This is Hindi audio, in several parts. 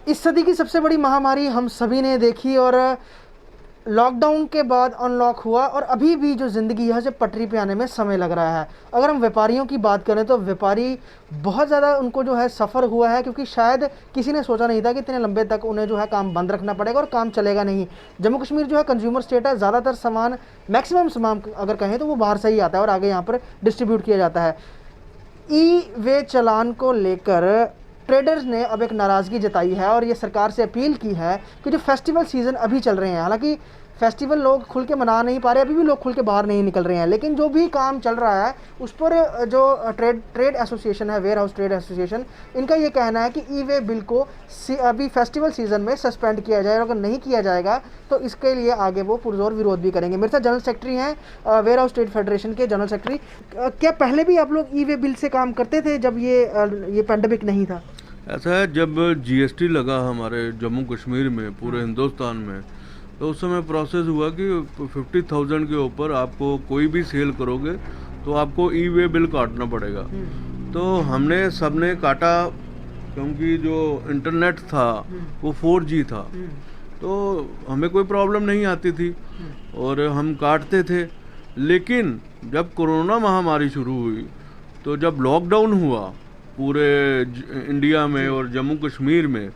इस सदी की सबसे बड़ी महामारी हम सभी ने देखी और लॉकडाउन के बाद अनलॉक हुआ और अभी भी जो ज़िंदगी है, जो पटरी पे आने में समय लग रहा है। अगर हम व्यापारियों की बात करें तो व्यापारी बहुत ज़्यादा उनको जो है सफ़र हुआ है, क्योंकि शायद किसी ने सोचा नहीं था कि इतने लंबे तक उन्हें जो है काम बंद रखना पड़ेगा और काम चलेगा नहीं। जम्मू कश्मीर जो है कंज्यूमर स्टेट है, ज़्यादातर सामान, मैक्सिमम सामान अगर कहें तो वो बाहर से ही आता है और आगे यहाँ पर डिस्ट्रीब्यूट किया जाता है। ई वे चालान को लेकर ट्रेडर्स ने अब एक नाराज़गी जताई है और ये सरकार से अपील की है कि जो फेस्टिवल सीज़न अभी चल रहे हैं, हालांकि फेस्टिवल लोग खुल के मना नहीं पा रहे, अभी भी लोग खुल के बाहर नहीं निकल रहे हैं, लेकिन जो भी काम चल रहा है उस पर जो ट्रेड एसोसिएशन है, वेयर हाउस ट्रेड एसोसिएशन, इनका ये कहना है कि ई वे बिल को अभी फेस्टिवल सीज़न में सस्पेंड किया जाए और अगर नहीं किया जाएगा तो इसके लिए आगे वो पुरजोर विरोध भी करेंगे। मेरे साथ जनरल सेक्रेटरी हैं वेयर हाउस ट्रेड फेडरेशन के जनरल सेक्रेटरी। क्या पहले भी आप लोग ई वे बिल से काम करते थे जब ये पैंडेमिक नहीं था? ऐसा है, जब जीएसटी लगा हमारे जम्मू कश्मीर में, पूरे हिंदुस्तान में, तो उस समय प्रोसेस हुआ कि 50,000 के ऊपर आपको कोई भी सेल करोगे तो आपको ई वे बिल काटना पड़ेगा। तो हमने सबने काटा, क्योंकि जो इंटरनेट था वो 4G था, तो हमें कोई प्रॉब्लम नहीं आती थी और हम काटते थे। लेकिन जब कोरोना महामारी शुरू हुई, तो जब लॉकडाउन हुआ पूरे इंडिया में और जम्मू कश्मीर में,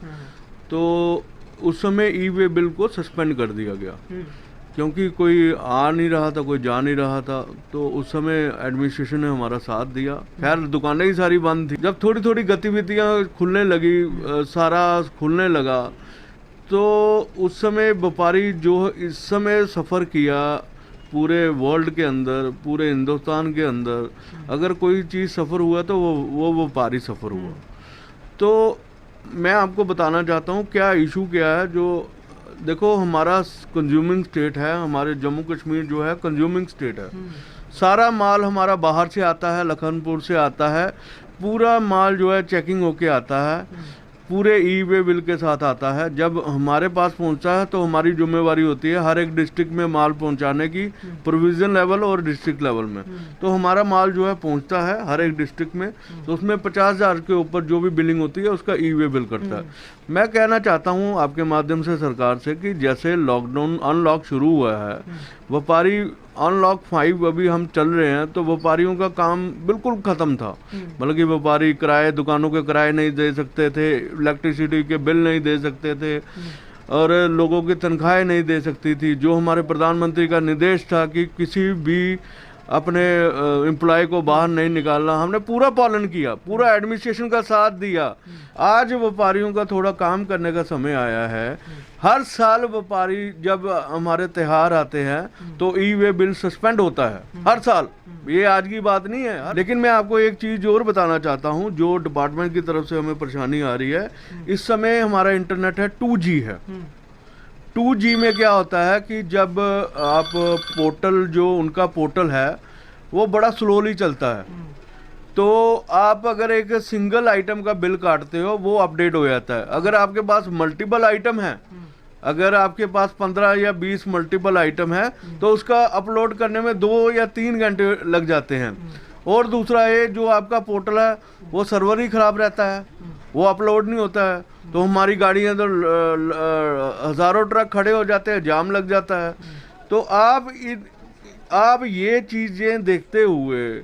तो उस समय ई वे बिल को सस्पेंड कर दिया गया, क्योंकि कोई आ नहीं रहा था, कोई जा नहीं रहा था। तो उस समय एडमिनिस्ट्रेशन ने हमारा साथ दिया। खैर, दुकानें ही सारी बंद थी। जब थोड़ी थोड़ी गतिविधियां खुलने लगी, सारा खुलने लगा, तो उस समय व्यापारी जो इस समय सफ़र किया पूरे वर्ल्ड के अंदर, पूरे हिंदुस्तान के अंदर, अगर कोई चीज़ सफ़र हुआ तो वो व्यापारी सफ़र हुआ। तो मैं आपको बताना चाहता हूँ क्या इशू क्या है। जो देखो, हमारा कंज्यूमिंग स्टेट है, हमारे जम्मू कश्मीर जो है कंज्यूमिंग स्टेट है। सारा माल हमारा बाहर से आता है, लखनपुर से आता है, पूरा माल जो है चेकिंग होके आता है, पूरे ई वे बिल के साथ आता है। जब हमारे पास पहुंचता है तो हमारी जिम्मेवारी होती है हर एक डिस्ट्रिक्ट में माल पहुंचाने की, प्रोविजन लेवल और डिस्ट्रिक्ट लेवल में। तो हमारा माल जो है पहुंचता है हर एक डिस्ट्रिक्ट में, तो उसमें 50,000 के ऊपर जो भी बिलिंग होती है उसका ई वे बिल करता है। मैं कहना चाहता हूं आपके माध्यम से सरकार से कि जैसे लॉकडाउन अनलॉक शुरू हुआ है, व्यापारी अनलॉक 5 अभी हम चल रहे हैं, तो व्यापारियों का काम बिल्कुल ख़त्म था। बल्कि व्यापारी किराए, दुकानों के किराए नहीं दे सकते थे, इलेक्ट्रिसिटी के बिल नहीं दे सकते थे और लोगों की तनख्वाहें नहीं दे सकती थी। जो हमारे प्रधानमंत्री का निर्देश था कि किसी भी अपने एम्प्लॉय को बाहर नहीं निकालना, हमने पूरा पालन किया, पूरा एडमिनिस्ट्रेशन का साथ दिया। आज व्यापारियों का थोड़ा काम करने का समय आया है। हर साल व्यापारी जब हमारे त्योहार आते हैं तो ई वे बिल सस्पेंड होता है हर साल, ये आज की बात नहीं है। लेकिन मैं आपको एक चीज और बताना चाहता हूँ, जो डिपार्टमेंट की तरफ से हमें परेशानी आ रही है। इस समय हमारा इंटरनेट है 2G है। 2G में क्या होता है कि जब आप पोर्टल, जो उनका पोर्टल है वो बड़ा स्लोली चलता है, तो आप अगर एक सिंगल आइटम का बिल काटते हो वो अपडेट हो जाता है। अगर आपके पास मल्टीपल आइटम है, अगर आपके पास 15 या 20 मल्टीपल आइटम है, तो उसका अपलोड करने में 2 या 3 घंटे लग जाते हैं। और दूसरा ये, जो आपका पोर्टल है वो सर्वर ही खराब रहता है, वो अपलोड नहीं होता है, तो हमारी गाड़ियाँ तो हज़ारों ट्रक खड़े हो जाते हैं, जाम लग जाता है। तो आप ये चीज़ें देखते हुए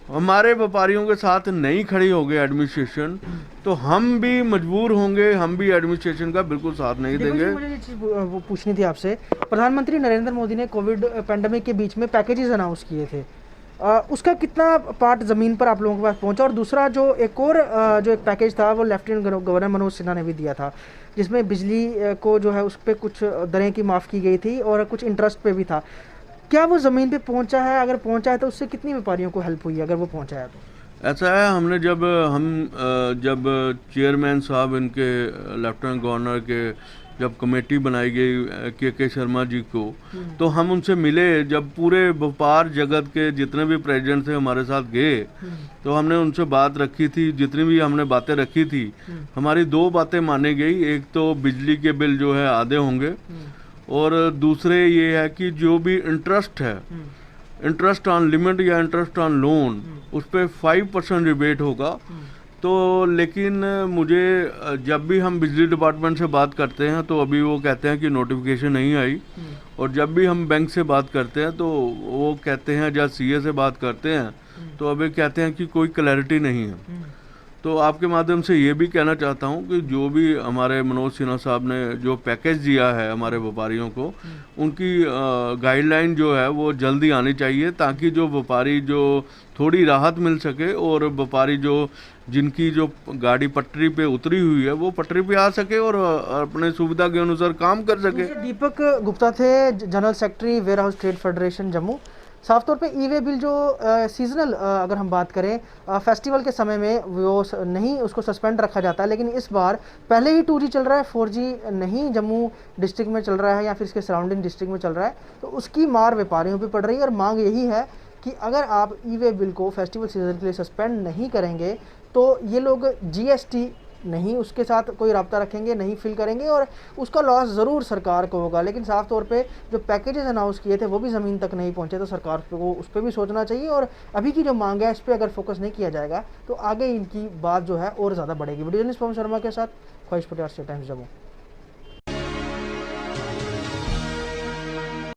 हमारे व्यापारियों के साथ नहीं खड़ी होगी एडमिनिस्ट्रेशन, तो हम भी मजबूर होंगे, हम भी एडमिनिस्ट्रेशन का बिल्कुल साथ नहीं देंगे। मुझे ये चीज़ वो पूछनी थी आपसे। प्रधानमंत्री नरेंद्र मोदी ने कोविड पैंडेमिक के बीच में पैकेजेस अनाउंस किए थे, उसका कितना पार्ट ज़मीन पर आप लोगों के पास पहुंचा? और दूसरा जो एक पैकेज था वो लेफ्टिनेंट गवर्नर मनोज सिन्हा ने भी दिया था, जिसमें बिजली को जो है उस पर कुछ दरें की माफ़ की गई थी और कुछ इंटरेस्ट पे भी था। क्या वो ज़मीन पे पहुंचा है? अगर पहुंचा है तो उससे कितनी व्यापारियों को हेल्प हुई है, अगर वो पहुंचा है तो? ऐसा है, हमने जब चेयरमैन साहब इनके लेफ्टिनेंट गवर्नर के जब कमेटी बनाई गई के शर्मा जी को, तो हम उनसे मिले। जब पूरे व्यापार जगत के जितने भी प्रेसिडेंट थे हमारे साथ गए, तो हमने उनसे बात रखी थी, जितनी भी हमने बातें रखी थी, हमारी 2 बातें मानी गई। एक तो बिजली के बिल जो है आधे होंगे, और दूसरे ये है कि जो भी इंटरेस्ट है, इंटरेस्ट ऑन लिमिट या इंटरेस्ट ऑन लोन, उस पर 5% रिबेट होगा। तो लेकिन मुझे जब भी हम बिजली डिपार्टमेंट से बात करते हैं तो अभी वो कहते हैं कि नोटिफिकेशन नहीं आई, और जब भी हम बैंक से बात करते हैं तो वो कहते हैं, जब सीए से बात करते हैं तो अभी कहते हैं कि कोई क्लैरिटी नहीं है। तो आपके माध्यम से ये भी कहना चाहता हूँ कि जो भी हमारे मनोज सिन्हा साहब ने जो पैकेज दिया है हमारे व्यापारियों को, उनकी गाइडलाइन जो है वो जल्दी आनी चाहिए, ताकि जो व्यापारी जो थोड़ी राहत मिल सके, और व्यापारी जो जिनकी जो गाड़ी पटरी पे उतरी हुई है वो पटरी पे आ सके और अपने सुविधा के अनुसार काम कर सके। दूसरे दीपक गुप्ता थे, general secretary warehouse trade federation Jammu. साफ तौर पे ई वे बिल जो सीजनल अगर हम बात करें, फेस्टिवल के समय में वो नहीं उसको सस्पेंड रखा जाता है, लेकिन इस बार पहले ही 2G चल रहा है, 4G नहीं जम्मू डिस्ट्रिक्ट में चल रहा है या फिर इसके सराउंडिंग डिस्ट्रिक्ट में चल रहा है, तो उसकी मार व्यापारियों पर पड़ रही है। और मांग यही है कि अगर आप ई वे बिल को फेस्टिवल सीजन के लिए सस्पेंड नहीं करेंगे तो ये लोग GST नहीं उसके साथ कोई रब्ता रखेंगे, नहीं फिल करेंगे, और उसका लॉस ज़रूर सरकार को होगा। लेकिन साफ तौर पे जो पैकेजेस अनाउंस किए थे वो भी ज़मीन तक नहीं पहुंचे, तो सरकार को उस पर भी सोचना चाहिए। और अभी की जो मांग है इस पर अगर फोकस नहीं किया जाएगा तो आगे इनकी बात जो है और ज़्यादा बढ़ेगी। वीडियो जर्नलिस्ट पवन शर्मा के साथ ख्वाहिश पटेल, टाइम्स जम्मू।